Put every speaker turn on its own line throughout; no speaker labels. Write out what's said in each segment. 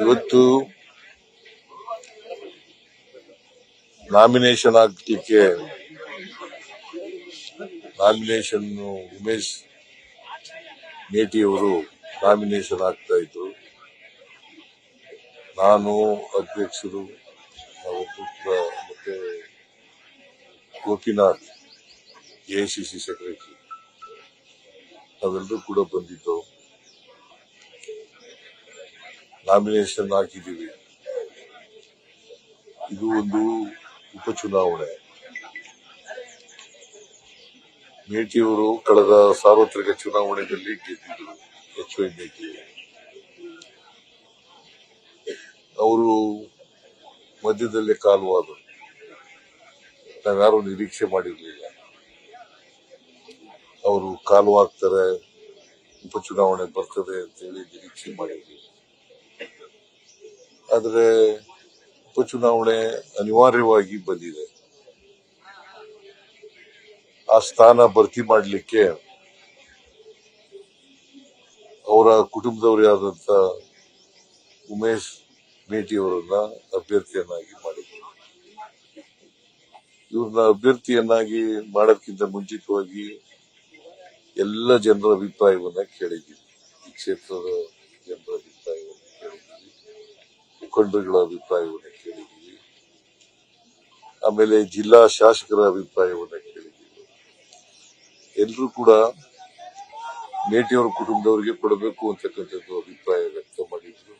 ಇವತ್ತು ನಾಮಿನೇಷನ್ ಹಾಕ್ಲಿಕ್ಕೆ ಉಮೇಶ್ ಮೇಟಿಯವರು ನಾಮಿನೇಷನ್ ಆಗ್ತಾ ಇದ್ರು. ನಾನು ಅಧ್ಯಕ್ಷರು ಮತ್ತೆ ಗೋಪಿನಾಥ್ ಎಐಸಿಸಿ ಸೆಕ್ರೆಟರಿ ನಾವೆಲ್ಲರೂ ಕೂಡ ಬಂದಿದ್ದು ನಾಮಿನೇಷನ್ ಹಾಕಿದ್ದೀವಿ. ಇದು ಒಂದು ಉಪಚುನಾವಣೆ. ಮೇಟಿಯವರು ಕಳೆದ ಸಾರ್ವತ್ರಿಕ ಚುನಾವಣೆಯಲ್ಲಿ ಗೆದ್ದಿದ್ರು. HY ಮೇಟಿ ಅವರು ಮಧ್ಯದಲ್ಲೇ ಕಾಲುವಾದರು. ನಾವ್ಯಾರು ನಿರೀಕ್ಷೆ ಮಾಡಿರ್ಲಿಲ್ಲ ಅವರು ಕಾಲುವಾಗ್ತಾರೆ, ಉಪಚುನಾವಣೆ ಬರ್ತದೆ ಅಂತ ಹೇಳಿ ನಿರೀಕ್ಷೆ ಮಾಡಿರ್ಲಿಲ್ಲ. ಆದರೆ ಉಪಚುನಾವಣೆ ಅನಿವಾರ್ಯವಾಗಿ ಬಂದಿದೆ. ಆ ಸ್ಥಾನ ಭರ್ತಿ ಮಾಡಲಿಕ್ಕೆ ಅವರ ಕುಟುಂಬದವರೇ ಆದಂತ ಉಮೇಶ್ ಮೇಟಿಯವರನ್ನ ಅಭ್ಯರ್ಥಿಯನ್ನಾಗಿ ಮಾಡಿದ್ರು. ಇವ್ರನ್ನ ಅಭ್ಯರ್ಥಿಯನ್ನಾಗಿ ಮಾಡೋದಕ್ಕಿಂತ ಮುಂಚಿತವಾಗಿ ಎಲ್ಲ ಜನರ ಅಭಿಪ್ರಾಯವನ್ನ ಕೇಳಿದ್ದೀವಿ. ಈ ಕ್ಷೇತ್ರದ ಜನರ ಅಭಿಪ್ರಾಯವನ್ನು ಕೇಳಿದ್ದೀವಿ, ಮುಖಂಡರುಗಳ ಅಭಿಪ್ರಾಯವನ್ನು ಕೇಳಿದ್ದೀವಿ, ಆಮೇಲೆ ಜಿಲ್ಲಾ ಶಾಸಕರ ಅಭಿಪ್ರಾಯವನ್ನ ಕೇಳಿದ್ದೀವಿ. ಎಲ್ಲರೂ ಕೂಡ ಮೇಟಿಯವರ ಕುಟುಂಬದವರಿಗೆ ಕೊಡಬೇಕು ಅಂತಕ್ಕಂಥದ್ದು ಅಭಿಪ್ರಾಯ ವ್ಯಕ್ತ ಮಾಡಿದ್ರು.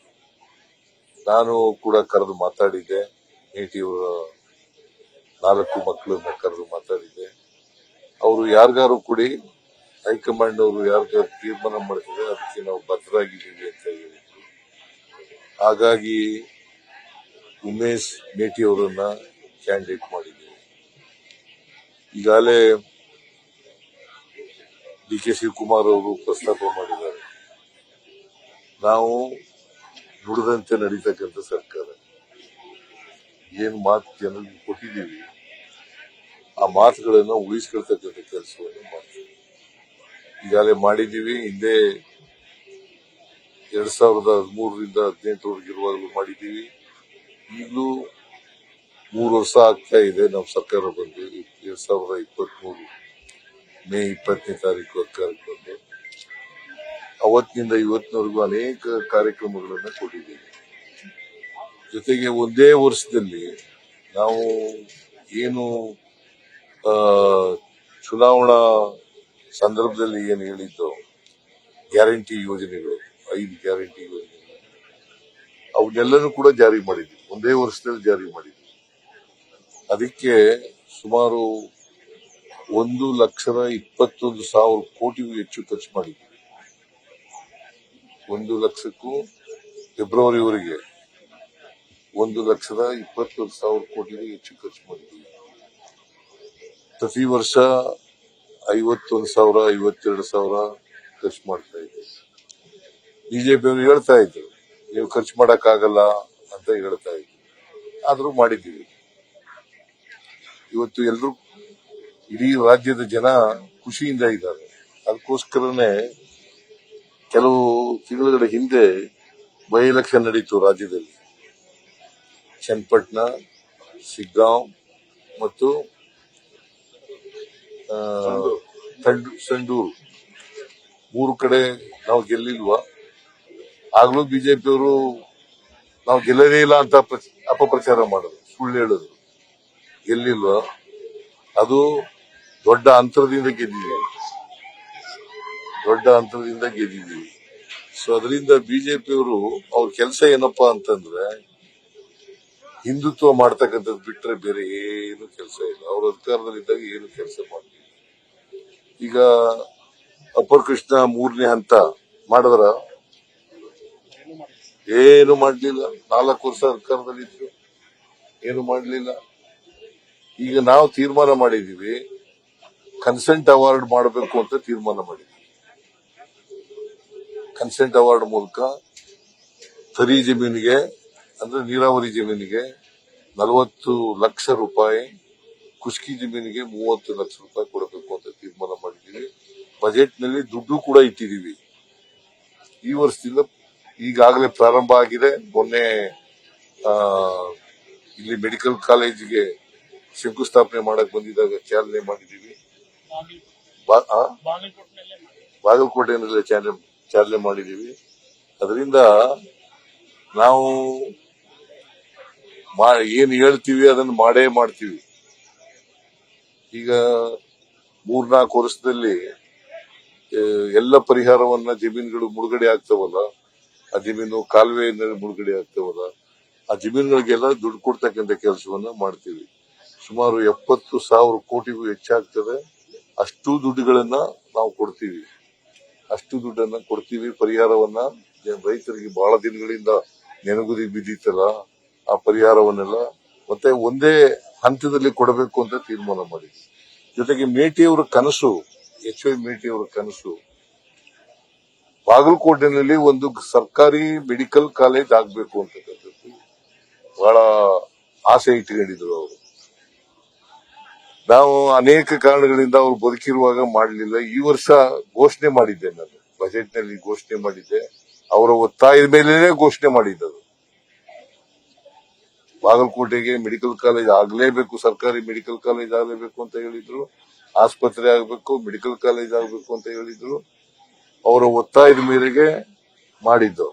ನಾನು ಕೂಡ ಕರೆದು ಮಾತಾಡಿದ್ದೆ. ಮೇಟಿಯವರ 4 ಮಕ್ಕಳನ್ನ ಕರೆದು ಮಾತಾಡಿದ್ದೆ. ಅವರು ಯಾರಿಗಾರು ಕೊಡಿ, ಹೈಕಮಾಂಡ್ ಅವರು ಯಾರಿಗಾರು ತೀರ್ಮಾನ ಮಾಡ್ತಿದ್ರೆ ಅದಕ್ಕೆ ನಾವು ಬದ್ಧರಾಗಿದ್ದೀವಿ ಅಂತ ಹೇಳಿದ್ರು. ಹಾಗಾಗಿ ಉಮೇಶ್ ಮೇಟಿಯವರನ್ನ ಕ್ಯಾಂಡಿಡೇಟ್ ಮಾಡಿದ್ದೀವಿ. ಈಗಾಗಲೇ DK ಶಿವಕುಮಾರ್ ಅವರು ಪ್ರಸ್ತಾಪ ಮಾಡಿದ್ದಾರೆ. ನಾವು ನುಡಿದಂತೆ ನಡೀತಕ್ಕಂಥ ಸರ್ಕಾರ. ಏನ್ ಮಾತು ಜನರಿಗೆ ಕೊಟ್ಟಿದ್ದೀವಿ ಆ ಮಾತುಗಳನ್ನ ಉಳಿಸ್ಕೊಳ್ತಕ್ಕಂಥ ಕೆಲಸವನ್ನು ಮಾಡ್ತೀವಿ. ಈಗಾಗಲೇ ಮಾಡಿದ್ದೀವಿ. ಹಿಂದೆ 2013ರಿಂದ 2018ರವರೆಗಿರುವಾಗಲೂ ಮಾಡಿದ್ದೀವಿ. ಈಗಲೂ 3 ವರ್ಷ ಆಗ್ತಾ ಇದೆ ನಮ್ಮ ಸರ್ಕಾರ ಬಂದು. 2023 ಮೇ 20ನೇ ತಾರೀಕು ಅಧಿಕಾರಕ್ಕೆ ಬಂದು ಅವತ್ತಿನಿಂದ ಇವತ್ತಿನವರೆಗೂ ಅನೇಕ ಕಾರ್ಯಕ್ರಮಗಳನ್ನು ಕೊಟ್ಟಿದ್ದೀವಿ. ಜೊತೆಗೆ ಒಂದೇ ವರ್ಷದಲ್ಲಿ ನಾವು ಏನು ಚುನಾವಣಾ ಸಂದರ್ಭದಲ್ಲಿ ಏನು ಹೇಳಿದ್ದು ಗ್ಯಾರಂಟಿ ಯೋಜನೆಗಳು, 5 ಗ್ಯಾರಂಟಿ ಯೋಜನೆಗಳು, ಅವನ್ನೆಲ್ಲನೂ ಕೂಡ ಜಾರಿ ಮಾಡಿದ್ವಿ. ಒಂದೇ ವರ್ಷದಲ್ಲಿ ಜಾರಿ ಮಾಡಿದ್ವಿ. ಅದಕ್ಕೆ ಸುಮಾರು 1,21,000 ಕೋಟಿಗೂ ಹೆಚ್ಚು ಖರ್ಚು ಮಾಡಿದ್ವಿ. 1 ಲಕ್ಷಕ್ಕೂ ಫೆಬ್ರವರಿವರೆಗೆ 1,21,000 ಕೋಟಿಗೂ ಹೆಚ್ಚು ಖರ್ಚು ಮಾಡಿದ್ವಿ. ಪ್ರತಿ ವರ್ಷ 51,000, 52,000 ಖರ್ಚು ಮಾಡ್ತಾ ಇದ್ವಿ. ಬಿಜೆಪಿಯವರು ಹೇಳ್ತಾ ಇದ್ರು ನೀವು ಖರ್ಚು ಮಾಡಕ್ಕಾಗಲ್ಲ ಅಂತ ಹೇಳ್ತಾ ಇದ್ರು. ಆದ್ರೂ ಮಾಡಿದ್ದೀವಿ. ಇವತ್ತು ಎಲ್ಲರೂ ಇಡೀ ರಾಜ್ಯದ ಜನ ಖುಷಿಯಿಂದ ಇದ್ದಾರೆ. ಅದಕ್ಕೋಸ್ಕರನೇ ಕೆಲವು ತಿಂಗಳ ಹಿಂದೆ ಬೈ ಎಲೆಕ್ಷನ್ ನಡೀತು ರಾಜ್ಯದಲ್ಲಿ. ಚನ್ನಪಟ್ಟಣ, ಸಿಗ್ಗಾಂವ್ ಮತ್ತು ಸಂಡೂರು 3 ಕಡೆ ನಾವು ಗೆಲ್ಲಿಲ್ವಾ? ಆಗ್ಲೂ ಬಿಜೆಪಿಯವರು ನಾವು ಗೆಲ್ಲದೇ ಇಲ್ಲ ಅಂತ ಅಪಪ್ರಚಾರ ಮಾಡೋದು, ಸುಳ್ಳು ಹೇಳೋದು. ಗೆಲ್ಲಿಲ್ವಾ? ಅದು ದೊಡ್ಡ ಅಂತರದಿಂದ ಗೆದ್ದಿದ್ದೀವಿ. ಸೊ ಅದರಿಂದ ಬಿಜೆಪಿಯವರು ಅವ್ರ ಕೆಲಸ ಏನಪ್ಪಾ ಅಂತಂದ್ರೆ ಹಿಂದುತ್ವ ಮಾಡ್ತಕ್ಕಂಥದ್ದು ಬಿಟ್ರೆ ಬೇರೆ ಏನು ಕೆಲಸ ಇಲ್ಲ. ಅವ್ರ ಅಧಿಕಾರದಲ್ಲಿದ್ದಾಗ ಏನು ಕೆಲಸ ಮಾಡ್ತೀವಿ. ಈಗ ಅಪ್ಪರ್ ಕೃಷ್ಣ 3ನೇ ಹಂತ ಮಾಡಿದ್ರ ಏನು ಮಾಡ್ಲಿಲ್ಲ. 4 ವರ್ಷ ಅಧಿಕಾರದಲ್ಲಿದ್ರು ಏನು ಮಾಡ್ಲಿಲ್ಲ. ಈಗ ನಾವು ತೀರ್ಮಾನ ಮಾಡಿದೀವಿ, ಕನ್ಸೆಂಟ್ ಅವಾರ್ಡ್ ಮಾಡಬೇಕು ಅಂತ ತೀರ್ಮಾನ ಮಾಡಿದ್ವಿ. ಕನ್ಸೆಂಟ್ ಅವಾರ್ಡ್ ಮೂಲಕ ತರಿ ಜಮೀನಿಗೆ ಅಂದ್ರೆ ನೀರಾವರಿ ಜಮೀನಿಗೆ 40 ಲಕ್ಷ ರೂಪಾಯಿ, ಖುಷ್ಕಿ ಜಮೀನಿಗೆ 30 ಲಕ್ಷ ರೂಪಾಯಿ ಕೊಡಬೇಕು ಅಂತ ತೀರ್ಮಾನ ಮಾಡಿದ್ದೀವಿ. ಬಜೆಟ್ ನಲ್ಲಿ ದುಡ್ಡು ಕೂಡ ಇಟ್ಟಿದ್ದೀವಿ. ಈ ವರ್ಷದಿಂದ ಈಗಾಗಲೇ ಪ್ರಾರಂಭ ಆಗಿದೆ. ಮೊನ್ನೆ ಆ, ಇಲ್ಲಿ ಮೆಡಿಕಲ್ ಕಾಲೇಜಿಗೆ ಶಂಕುಸ್ಥಾಪನೆ ಮಾಡಕ್ ಬಂದಿದ್ದಾಗ ಚಾಲನೆ ಮಾಡಿದೀವಿ. ಬಾಗಲಕೋಟೆಯಲ್ಲೇ ಚಾಲನೆ ಮಾಡಿದೀವಿ. ಅದರಿಂದ ನಾವು ಏನ್ ಹೇಳ್ತೀವಿ ಅದನ್ನು ಮಾಡೇ ಮಾಡ್ತೀವಿ. ಈಗ 3-4 ವರ್ಷದಲ್ಲಿ ಎಲ್ಲ ಪರಿಹಾರವನ್ನ ಜಮೀನುಗಳು ಮುಳುಗಡೆ ಆಗ್ತಾವಲ್ಲ, ಆ ಜಮೀನು ಕಾಲುವೆ ಮುಳುಗಡೆ ಆಗ್ತಾವಲ್ಲ, ಆ ಜಮೀನುಗಳಿಗೆಲ್ಲ ದುಡ್ಡು ಕೊಡ್ತಕ್ಕಂಥ ಕೆಲಸವನ್ನ ಮಾಡ್ತೀವಿ. ಸುಮಾರು 70,000 ಕೋಟಿಗೂ ಹೆಚ್ಚಾಗ್ತದೆ. ಅಷ್ಟು ದುಡ್ಡುಗಳನ್ನ ನಾವು ಕೊಡ್ತೀವಿ. ಅಷ್ಟು ದುಡ್ಡನ್ನ ಕೊಡ್ತೀವಿ. ಪರಿಹಾರವನ್ನ ರೈತರಿಗೆ ಬಹಳ ದಿನಗಳಿಂದ ನೆನಗುದಿ ಬಿದ್ದಿತ್ತಲ್ಲ, ಆ ಪರಿಹಾರವನ್ನೆಲ್ಲ ಮತ್ತೆ ಒಂದೇ ಹಂತದಲ್ಲಿ ಕೊಡಬೇಕು ಅಂತ ತೀರ್ಮಾನ ಮಾಡಿದ್ವಿ. ಜೊತೆಗೆ ಮೇಟಿಯವರ ಕನಸು, ಎಚ್.ವೈ. ಮೇಟಿಯವರ ಕನಸು ಬಾಗಲಕೋಟೆನಲ್ಲಿ ಒಂದು ಸರ್ಕಾರಿ ಮೆಡಿಕಲ್ ಕಾಲೇಜ್ ಆಗ್ಬೇಕು ಅಂತಕ್ಕಂಥದ್ದು ಬಹಳ ಆಸೆ ಇಟ್ಕೊಂಡಿದ್ರು ಅವರು. ನಾವು ಅನೇಕ ಕಾರಣಗಳಿಂದ ಅವರು ಬದುಕಿರುವಾಗ ಮಾಡಲಿಲ್ಲ. ಈ ವರ್ಷ ಘೋಷಣೆ ಮಾಡಿದ್ದೆ, ನಾನು ಬಜೆಟ್ ನಲ್ಲಿ ಘೋಷಣೆ ಮಾಡಿದ್ದೆ. ಅವರ ಒತ್ತಾಯದ ಮೇಲೇನೆ ಘೋಷಣೆ ಮಾಡಿದ್ದದು. ಬಾಗಲಕೋಟೆಗೆ ಮೆಡಿಕಲ್ ಕಾಲೇಜ್ ಆಗ್ಲೇಬೇಕು, ಸರ್ಕಾರಿ ಮೆಡಿಕಲ್ ಕಾಲೇಜ್ ಆಗ್ಲೇಬೇಕು ಅಂತ ಹೇಳಿದ್ರು. ಆಸ್ಪತ್ರೆ ಆಗ್ಬೇಕು, ಮೆಡಿಕಲ್ ಕಾಲೇಜ್ ಆಗ್ಬೇಕು ಅಂತ ಹೇಳಿದ್ರು. ಅವರ ಒತ್ತಾಯದ ಮೇರೆಗೆ ಮಾಡಿದ್ದು.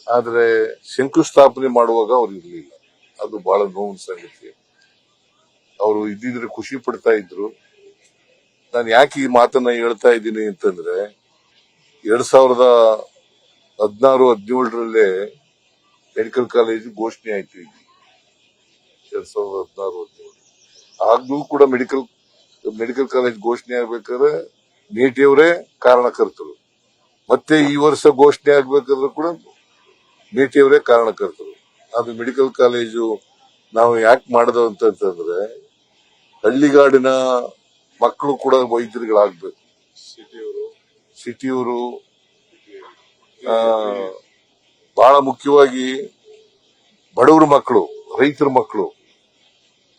ಆದ್ರೆ ಶಂಕುಸ್ಥಾಪನೆ ಮಾಡುವಾಗ ಅವ್ರು ಇರ್ಲಿಲ್ಲ. ಅದು ಬಹಳ ನೋವಿನ ಸಂಗತಿ. ಅವರು ಇದ್ದಿದ್ರೆ ಖುಷಿ ಪಡ್ತಾ ಇದ್ರು. ನಾನು ಯಾಕೆ ಈ ಮಾತನ್ನ ಹೇಳ್ತಾ ಇದ್ದೀನಿ ಅಂತಂದ್ರೆ, 2016-17 ಮೆಡಿಕಲ್ ಕಾಲೇಜು ಘೋಷಣೆ ಆಯ್ತು. ಇಲ್ಲಿ 2016-17 ಆಗ್ಲೂ ಕೂಡ ಮೆಡಿಕಲ್ ಕಾಲೇಜ್ ಘೋಷಣೆ ಆಗ್ಬೇಕಾದ್ರೆ ಮೇಟಿಯವರೇ ಕಾರಣಕರ್ತರು. ಮತ್ತೆ ಈ ವರ್ಷ ಘೋಷಣೆ ಆಗ್ಬೇಕಾದ್ರೂ ಕೂಡ ಮೇಟಿಯವರೇ ಕಾರಣಕರ್ತರು. ಅದು ಮೆಡಿಕಲ್ ಕಾಲೇಜು ನಾವು ಯಾಕೆ ಮಾಡಿದ ಅಂತಂದ್ರೆ, ಹಳ್ಳಿಗಾಡಿನ ಮಕ್ಕಳು ಕೂಡ ವೈದ್ಯರುಗಳಾಗಬೇಕು. ಸಿಟಿಯವರು ಬಹಳ ಮುಖ್ಯವಾಗಿ ಬಡವರ ಮಕ್ಕಳು, ರೈತರ ಮಕ್ಕಳು,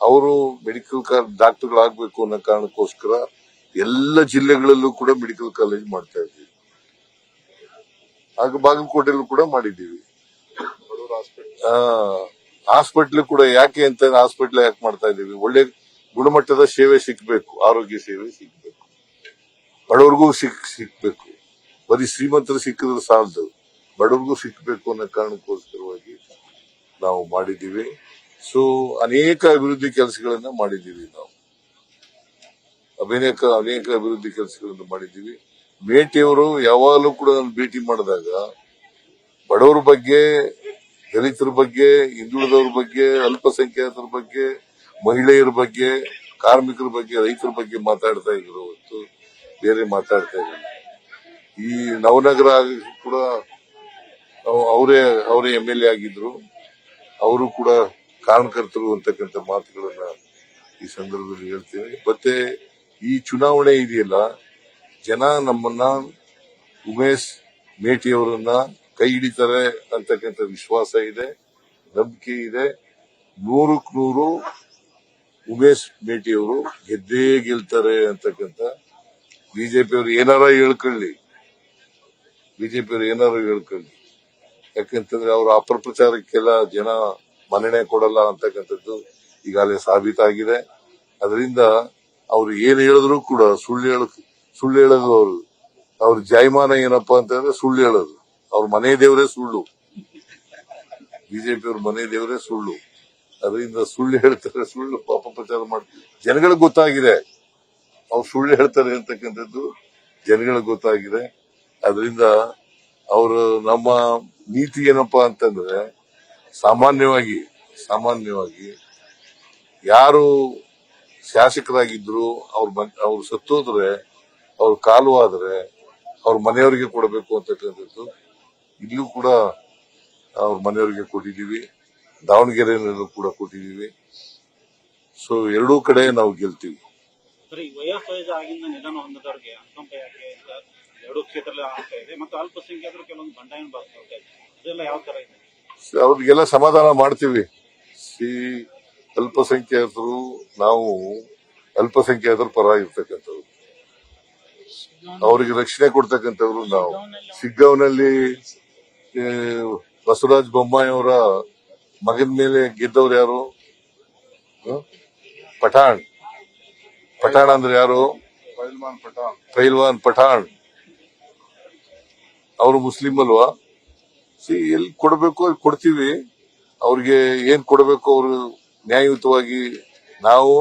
ಅವರು ಮೆಡಿಕಲ್ ಡಾಕ್ಟರ್ಗಳಾಗಬೇಕು ಅನ್ನೋ ಕಾರಣಕ್ಕೋಸ್ಕರ ಎಲ್ಲ ಜಿಲ್ಲೆಗಳಲ್ಲೂ ಕೂಡ ಮೆಡಿಕಲ್ ಕಾಲೇಜ್ ಮಾಡ್ತಾ ಇದ್ದೀವಿ. ಹಾಗೆ ಬಾಗಲಕೋಟೆಯಲ್ಲೂ ಕೂಡ ಮಾಡಿದ್ದೀವಿ. ಹಾಸ್ಪಿಟ್ಲ್ ಕೂಡ ಯಾಕೆ ಅಂತ, ಹಾಸ್ಪಿಟ್ಲ್ ಯಾಕೆ ಮಾಡ್ತಾ ಇದ್ದೀವಿ? ಒಳ್ಳೆ ಗುಣಮಟ್ಟದ ಸೇವೆ ಸಿಕ್ಬೇಕು, ಆರೋಗ್ಯ ಸೇವೆ ಸಿಕ್ಬೇಕು, ಬಡವರಿಗೂ ಸಿಕ್ಬೇಕು. ಬರೀ ಶ್ರೀಮಂತರು ಸಿಕ್ಕಿದ್ರೆ ಸಾಲದು, ಬಡವರಿಗೂ ಸಿಕ್ಬೇಕು ಅನ್ನೋ ಕಾರಣಕ್ಕೋಸ್ಕರವಾಗಿ ನಾವು ಮಾಡಿದ್ದೀವಿ. ಸೊ ಅನೇಕ ಅಭಿವೃದ್ಧಿ ಕೆಲಸಗಳನ್ನ ಮಾಡಿದ್ದೀವಿ. ನಾವು ಅನೇಕ ಅಭಿವೃದ್ಧಿ ಕೆಲಸಗಳನ್ನು ಮಾಡಿದ್ದೀವಿ. ಮೇಟಿಯವರು ಯಾವಾಗಲೂ ಕೂಡ ನಾನು ಭೇಟಿ ಮಾಡಿದಾಗ ಬಡವರ ಬಗ್ಗೆ, ದಲಿತರ ಬಗ್ಗೆ, ಹಿಂದುಳಿದವರ ಬಗ್ಗೆ, ಅಲ್ಪಸಂಖ್ಯಾತರ ಬಗ್ಗೆ, ಮಹಿಳೆಯರ ಬಗ್ಗೆ, ಕಾರ್ಮಿಕರ ಬಗ್ಗೆ, ರೈತರ ಬಗ್ಗೆ ಮಾತಾಡ್ತಾ ಇದ್ರು ಹೊತ್ತು ಬೇರೆ ಮಾತಾಡ್ತಾ ಇದ್ರು. ಈ ನವನಗರ ಕೂಡ ಅವರೇ MLA ಆಗಿದ್ರು. ಅವರು ಕೂಡ ಕಾರಣಕರ್ತರು ಅಂತಕ್ಕಂಥ ಮಾತುಗಳನ್ನ ಈ ಸಂದರ್ಭದಲ್ಲಿ ಹೇಳ್ತೇವೆ. ಮತ್ತೆ ಈ ಚುನಾವಣೆ ಇದೆಯಲ್ಲ, ಜನ ನಮ್ಮನ್ನ ಉಮೇಶ್ ಮೇಟಿಯವರನ್ನ ಕೈ ಹಿಡಿತಾರೆ ಅಂತಕ್ಕಂಥ ವಿಶ್ವಾಸ ಇದೆ, ನಂಬಿಕೆ ಇದೆ. 100ಕ್ಕೆ 100 ಉಮೇಶ್ ಮೇಟಿಯವರು ಗೆದ್ದೇ ಗೆಲ್ತಾರೆ ಅಂತಕ್ಕಂಥ. ಬಿಜೆಪಿಯವರು ಏನಾರ ಹೇಳ್ಕೊಳ್ಳಿ, ಯಾಕಂತಂದ್ರೆ ಅವರ ಅಪಪ್ರಚಾರಕ್ಕೆಲ್ಲ ಜನ ಮನ್ನಣೆ ಕೊಡಲ್ಲ ಅಂತಕ್ಕಂಥದ್ದು ಈಗಾಗಲೇ ಸಾಬೀತಾಗಿದೆ. ಅದರಿಂದ ಅವ್ರು ಏನ್ ಹೇಳಿದ್ರು ಕೂಡ ಸುಳ್ಳು ಹೇಳೋದು. ಅವ್ರ ಜಾಯಮಾನ ಏನಪ್ಪಾ ಅಂತಂದ್ರೆ ಸುಳ್ಳು ಹೇಳೋದು. ಅವ್ರ ಮನೆ ದೇವರೇ ಸುಳ್ಳು, ಬಿಜೆಪಿಯವ್ರ ಮನೆ ದೇವರೇ ಸುಳ್ಳು. ಅದರಿಂದ ಸುಳ್ಳು ಹೇಳ್ತಾರೆ, ಸುಳ್ಳು ಅಪಪ್ರಚಾರ ಮಾಡ್ತಾರೆ. ಜನಗಳಿಗೆ ಗೊತ್ತಾಗಿದೆ ಅವ್ರು ಸುಳ್ಳು ಹೇಳ್ತಾರೆ ಅಂತಕ್ಕಂಥದ್ದು, ಜನಗಳಿಗೆ ಗೊತ್ತಾಗಿದೆ. ಅದರಿಂದ ಅವರು ನಮ್ಮ ನೀತಿ ಏನಪ್ಪಾ ಅಂತಂದ್ರೆ, ಸಾಮಾನ್ಯವಾಗಿ ಯಾರು ಶಾಸಕರಾಗಿದ್ರು ಅವ್ರು ಸತ್ತೋದ್ರೆ, ಅವ್ರ ಕಾಲು ಆದ್ರೆ ಅವ್ರ ಮನೆಯವರಿಗೆ ಕೊಡಬೇಕು ಅಂತಕ್ಕಂಥದ್ದು ಇಲ್ಲೂ ಕೂಡ ಅವ್ರ ಮನೆಯವರಿಗೆ ಕೊಟ್ಟಿದ್ದೀವಿ. ದಾವಣಗೆರೆಯಲ್ಲೂ ಕೂಡ ಕೊಟ್ಟಿದ್ದೀವಿ. ಸೊ ಎರಡೂ ಕಡೆ ನಾವು ಗೆಲ್ತೀವಿ.
ವಯೋಸಹಜ ಆಗಿಂದ ನಿಧನ ಹೊಂದಿದವರಿಗೆ ಅನುಕಂಪ ಯಾಕೆ ಅಂತ ಎರಡೂ ಕ್ಷೇತ್ರದಲ್ಲಿ ಆಗ್ತಾ ಇದೆ. ಮತ್ತು ಅಲ್ಪಸಂಖ್ಯಾತರು ಕೆಲವೊಂದು ಬಂಡಾಯನ ಬರ್ತಾ ಇದೆ. ಅದೆಲ್ಲ ಯಾವ ತರ ಇದೆ?
ಅವ್ರಿಗೆಲ್ಲ ಸಮಾಧಾನ ಮಾಡ್ತೀವಿ. ನಾವು ಅಲ್ಪಸಂಖ್ಯಾತರ ಪರ ಇರ್ತಕ್ಕಂಥವ್ರು, ಅವರಿಗೆ ರಕ್ಷಣೆ ಕೊಡ್ತಕ್ಕಂಥವ್ರು ನಾವು. ಸಿಗ್ಗಾಂವ್ನಲ್ಲಿ ಬಸವರಾಜ ಬೊಮ್ಮಾಯಿ ಅವರ ಮಗನ ಮೇಲೆ ಗೆದ್ದವ್ರು ಯಾರು? ಪಠಾಣ್. ಪಠಾಣ್ ಅಂದ್ರೆ ಯಾರು? ಪೈಲ್ವಾನ್ ಪಠಾಣ್. ಅವರು ಮುಸ್ಲಿಂ ಅಲ್ವಾ? ಎಲ್ಲಿ ಕೊಡಬೇಕು ಅಲ್ಲಿ ಕೊಡ್ತೀವಿ. ಅವ್ರಿಗೆ ಏನ್ ಕೊಡಬೇಕು ಅವರು ನ್ಯಾಯಯುತವಾಗಿ. ನಾವು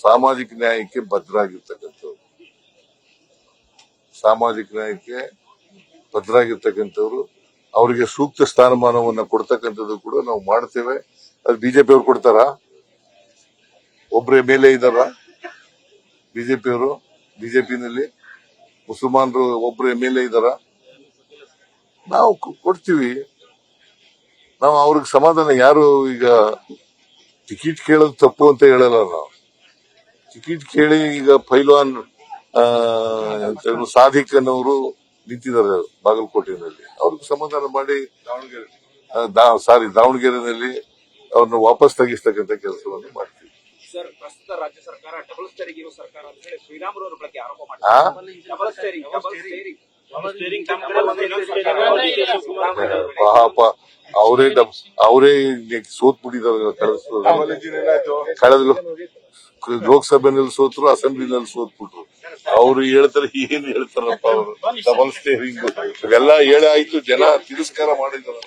ಸಾಮಾಜಿಕ ನ್ಯಾಯಕ್ಕೆ ಬದ್ಧರಾಗಿರ್ತಕ್ಕಂಥವ್ರು, ಸಾಮಾಜಿಕ ನ್ಯಾಯಕ್ಕೆ ಬದ್ಧರಾಗಿರ್ತಕ್ಕಂಥವ್ರು. ಅವರಿಗೆ ಸೂಕ್ತ ಸ್ಥಾನಮಾನವನ್ನ ಕೊಡ್ತಕ್ಕಂಥದ್ದು ಕೂಡ ನಾವು ಮಾಡ್ತೇವೆ. ಅದು ಬಿಜೆಪಿ ಅವ್ರು ಕೊಡ್ತಾರ? ಒಬ್ರೇ ಮೇಲೆ ಇದ್ದಾರ ಬಿಜೆಪಿಯವರು? ಬಿಜೆಪಿನಲ್ಲಿ ಮುಸಲ್ಮಾನರು ಒಬ್ರೇ ಮೇಲೆ ಇದ್ದಾರ? ನಾವು ಕೊಡ್ತೀವಿ. ನಾವು ಅವ್ರಿಗೆ ಸಮಾಧಾನ. ಯಾರು ಈಗ ಟಿಕೆಟ್ ಕೇಳೋದು ತಪ್ಪು ಅಂತ ಹೇಳಲ್ಲ ನಾವು. ಟಿಕೆಟ್ ಕೇಳಿ ಈಗ ಪೈಲ್ವಾನ್ ಸಾದಿಕ್ ಅನ್ನೋರು ನಿಂತಿದ್ದಾರೆ ಬಾಗಲಕೋಟೆಯಲ್ಲಿ. ಅವ್ರಿಗೆ ಸಮಾಧಾನ ಮಾಡಿ ದಾವಣಗೆರೆಯಲ್ಲಿ ಅವ್ರನ್ನ ವಾಪಸ್ ತೆಗಿಸ್ತಕ್ಕಂಥ ಕೆಲಸವನ್ನು ಮಾಡ್ತೀವಿ.
ಸರ್, ಪ್ರಸ್ತುತ ರಾಜ್ಯ ಸರ್ಕಾರ ಡಬಲ್ ಸ್ಟೇರಿಂಗ್ ಇರೋ ಸರ್ಕಾರ ಅಂತ ಹೇಳಿ ಶ್ರೀರಾಮುಲು ಬಗ್ಗೆ ಆರೋಪ ಮಾಡಿದ್ದಾರೆ. ಡಬಲ್ ಸ್ಟೇರಿಂಗ್
ಪಾಪ ಅವರೇ ಸೋತ್ ಬಿಟ್ಟಿದ್ದಾರೆ. ಕಳೆದ ಲೋಕಸಭೆನಲ್ಲಿ ಸೋತ್ರು, ಅಸೆಂಬ್ಲಿನಲ್ಲಿ ಸೋತ್ಬಿಟ್ರು. ಅವ್ರು ಹೇಳ್ತಾರೆ, ಏನ್ ಹೇಳ್ತಾರಪ್ಪ ಅವರು? ಡಬಲ್ ಸ್ಟೇರಿಂಗ್ ಇವೆಲ್ಲ ಹೇಳಾಯ್ತು, ಜನ ತಿರಸ್ಕಾರ ಮಾಡಿದಾರೆ.